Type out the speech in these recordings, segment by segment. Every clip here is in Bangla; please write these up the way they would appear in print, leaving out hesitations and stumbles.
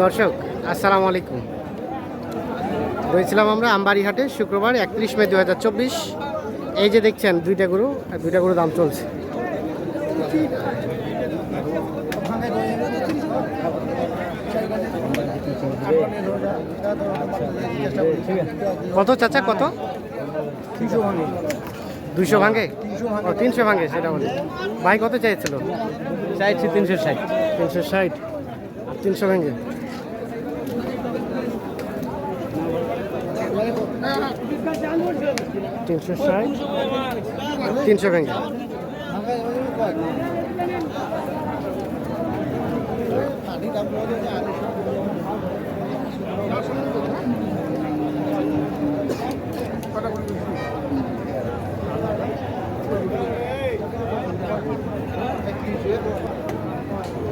দর্শক আসসালামু আলাইকুম। রয়েছিলাম আমরা আমবাড়িহাটে শুক্রবার 31 মে 2024। এই যে দেখছেন দুইটা গরু দাম চলছে। কত চাচা কত? 200 ভাঙে, 300 ভাঙে সেটা বলে। ভাই কত চাইছিল? চাইছি 360। 360 300 ভাঙে। তিনশো ষাট 300 ভেঙে।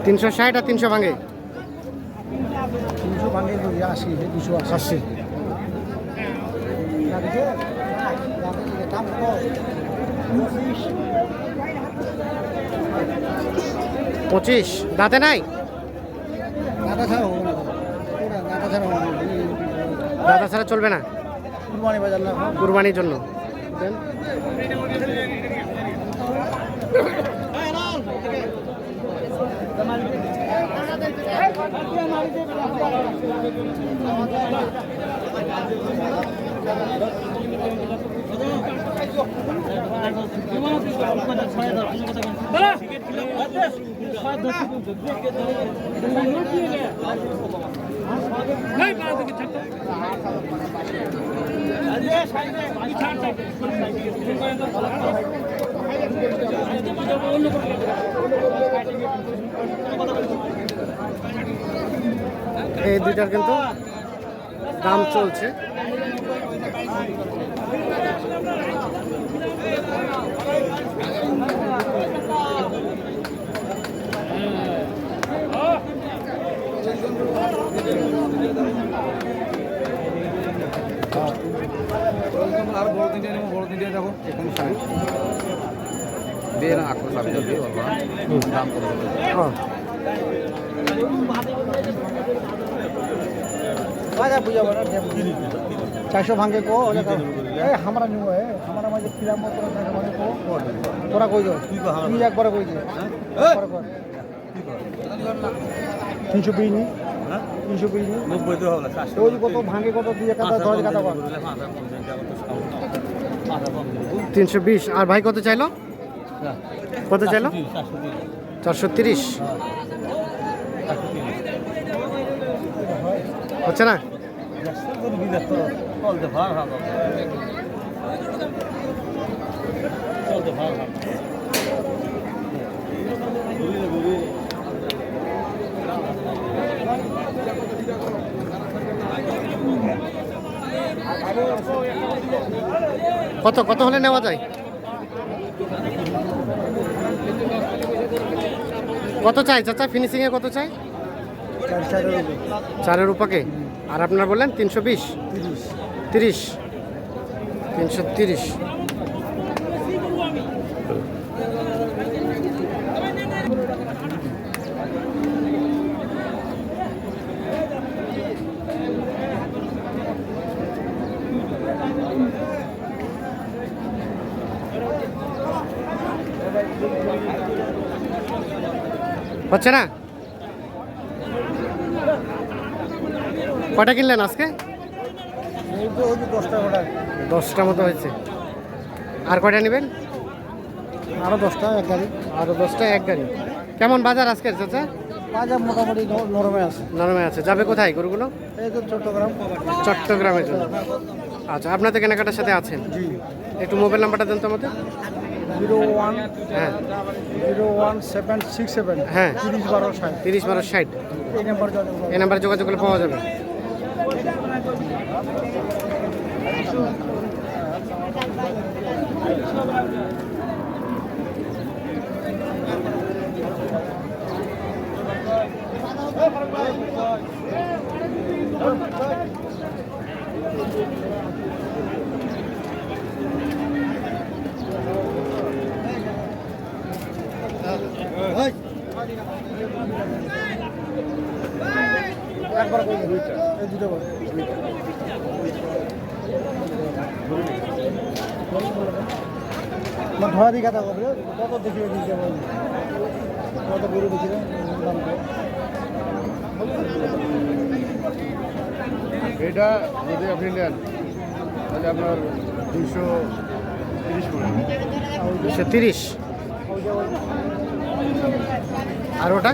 তিনশো ষাট আর 300 ভাঙে। 300 ভাঙে 80, 280। 25 দাঁতে নাই? দাদা ছাড়া চলবে না, কুরবানির জন্য। এই দুইটার কিন্তু দাম চলছে। আর বড় তিনটে নেবো, বড় তিনটে দেখো কোনো সময় দিয়ে না আক্রোশ আমি তো দিয়ে বলবো দাম কত চারশো ভাঙে কো আমরা নিব আমরা মাঝে ফিরাম তোরা কই দাও তুই একবারে কই দে 320 নি 320 নি 90 তো হবে না ওই কত ভাঙে কত দিয়ে কাটা 10 কাটা 320। আর ভাই কত চাইলো? কত চাইলো? 430 হচ্ছে না? কত কত হলে নেওয়া যায়? কত চাই চাচা ফিনিশিং এ কত চাই? 4 উপরে। আর আপনারা বললেন 320 30 330। হচ্ছে না? কটা কিনলেন আজকে? 10টা মতো হয়েছে। আর কয়টা নেবেন? আরো 10টা এক গাড়ি। আরো 10টা এক গাড়ি। কেমন বাজার আজকের চাচা? বাজার মোটামুটি নরমে আছে। নরমে আছে। যাবে কোথায় গরুগুলো? এই তো চট্টগ্রাম। চট্টগ্রামের জন্য। আচ্ছা, আপনার তো কেনাকাটার সাথে আছেন। জি। একটু মোবাইল নাম্বারটা দেন তো আমাদের। 01 হ্যাঁ 01767 হ্যাঁ 301260 301260। এই নাম্বার এই নাম্বারে যোগাযোগ করলে পাওয়া যাবে। Hey! একবার কই দুইটা এই দুটো বল না ধরা দিই কথা বলে কত দেখিয়ে দিতে বল কত গরু দেখিয়ে দাম তো এটা যদি আপনি নেন তাহলে আপনার 230 পড়বে। 230। আর ওটা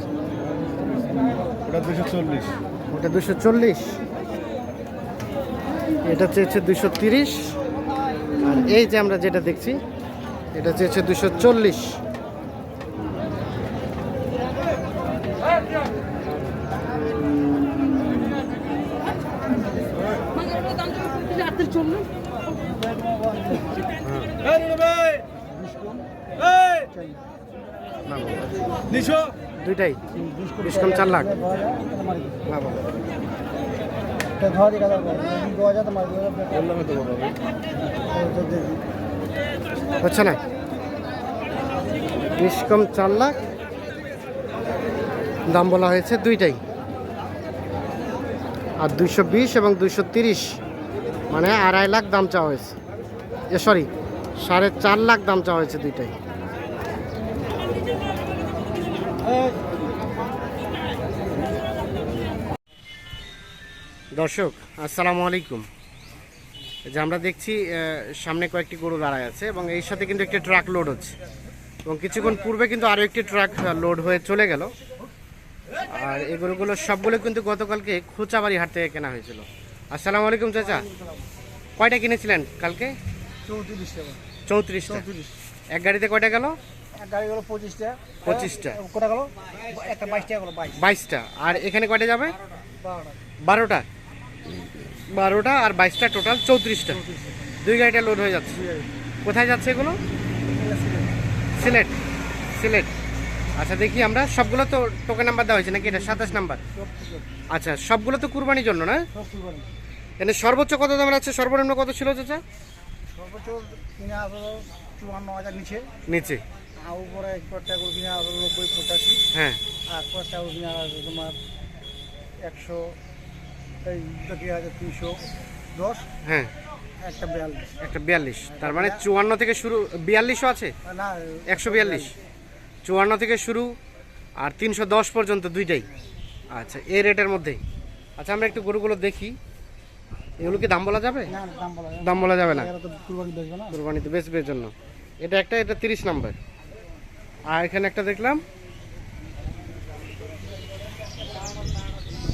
ওটা 240। ওটা 240। এটা চেয়েছে 230। আর এই যে আমরা যেটা দেখছি এটা চেয়েছে 240। দুইটাই ডিসকাউন্ট 4 লাখ। ধরা দিই কথা বল 2000 তোমার বললামই তো বড় হচ্ছে না, ডিসকাউন্ট 4 লাখ, দাম বলা হয়েছে দুইটাই। আর 220 এবং 230 মানে 2.5 লাখ দাম চাওয়া হয়েছে, সরি 4.5 লাখ দাম চাওয়া হয়েছে দুইটাই। দর্শক আসসালামু আলাইকুম। যে আমরা দেখছি সামনে কয়েকটি গরু দাঁড়ায় আছে এবং এর সাথে কিন্তু একটি ট্রাক লোড হচ্ছে এবং কিছুক্ষণ পূর্বে কিন্তু আরও একটি ট্রাক লোড হয়ে চলে গেল। আর এই গরুগুলো সবগুলো কিন্তু গতকালকে খোঁচাবাড়ি হাট থেকে কেনা হয়েছিল। আসসালামু আলাইকুম চাচা, কয়টা কিনেছিলেন কালকে? 34টা। এক গাড়িতে কয়টা গেল? এক গাড়ি গেল 25টা। 25টা। কোটা গেল একটা 22টা গেল 22টা। আর এখানে কয়টা যাবে? 12টা। 12টা আর 22টা, টোটাল 34টা। দুই গাড়িটা লোড হয়ে যাচ্ছে। কোথায় যাচ্ছে এগুলো? সিলেট। সিলেট। আচ্ছা দেখি আমরা, সবগুলো তো টোকেন নাম্বার দেওয়া হয়েছে নাকি? এটা 27 নাম্বার। আচ্ছা সবগুলো তো কুরবানির জন্য না? এখানে সর্বোচ্চ কত দামের আছে, সর্বনিম্ন কত ছিল চাচা? সর্বোচ্চ কিনা হলো 54,000 নিচে। নিচে। আর উপরে একটা করে কিনা হলো 90-85। হ্যাঁ। আর একটা করে কিনা আছে তোমার 100 এই 310। হ্যাঁ। একটা 42। একটা 42। তার মানে 54 থেকে শুরু, 42ও আছে? না 142। 54 থেকে শুরু আর 310 পর্যন্ত দুইটাই। আচ্ছা এই রেটের মধ্যেই। আচ্ছা আমরা একটু গরুগুলো দেখি, এগুলো কি দাম বলা যাবে? না দাম বলা যায় না। দাম বলা যাবে না, এরা তো কুরবানি বেচবে না। কুরবানিতে বেচবের জন্য। এটা একটা, এটা 30 নাম্বার। আর এখানে একটা দেখলাম,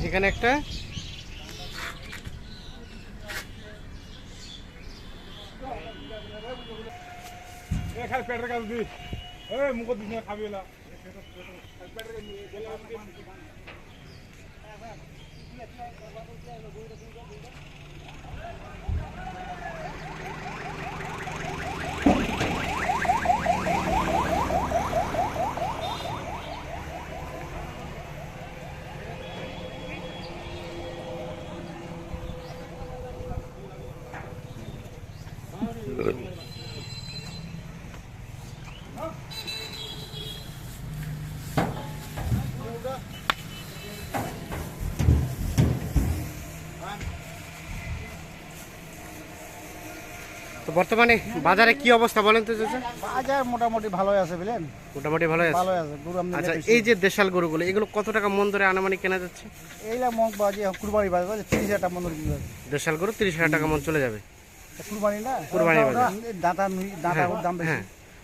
এখানে একটা, তো বর্তমানে বাজারে কি অবস্থা বলেন তো চাচা? বাজার মোটামুটি ভালোই আছে বুঝলেন, মোটামুটি ভালো আছে। ভালোই আছে গরু আমদানি। আচ্ছা এই যে দেশাল গরুগুলো, এগুলো কত টাকা মন ধরে আনুমানিক কেনা যাচ্ছে? এইলা মগ বাজে কুরবানি বাজে 30,000 টাকা মন কিনবে। দেশাল গরু 30,000 টাকা মন চলে যাবে। কুরবানি না, কুরবানি বাজে। দাঁতা দাম বেশি। হ্যাঁ।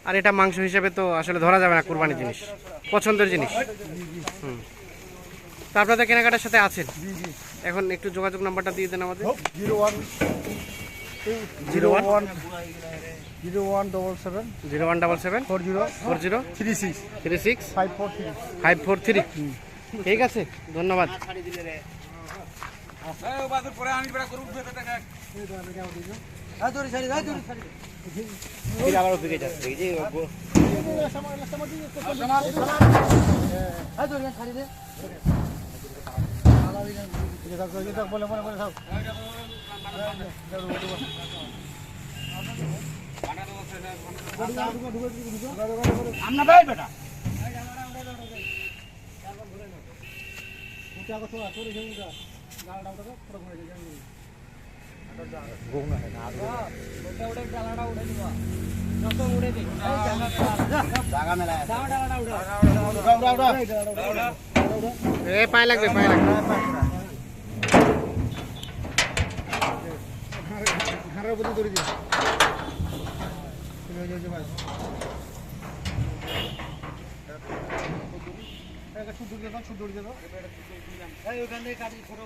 আর এটা মাংস হিসাবে তো আসলে ধরা যাবে না, কুরবানি জিনিস, পছন্দের জিনিস। হুম। তো আপনাদের কেনাকাটার সাথে আছেন, এখন একটু যোগাযোগ নাম্বারটা দিয়ে দেন আমাদের। 0177 40 36 543। ঠিক আছে, ধন্যবাদ। বলে মনে করে আমরা ভাই বেটা এ পায়ে লাগবে পায়ে লাগবে। ঘাড়ের বুদ্ধি ধরে দিই শুধু দিয়ে দাও, শুধু দিয়ে দাও। ওখান থেকে কাটি ছোট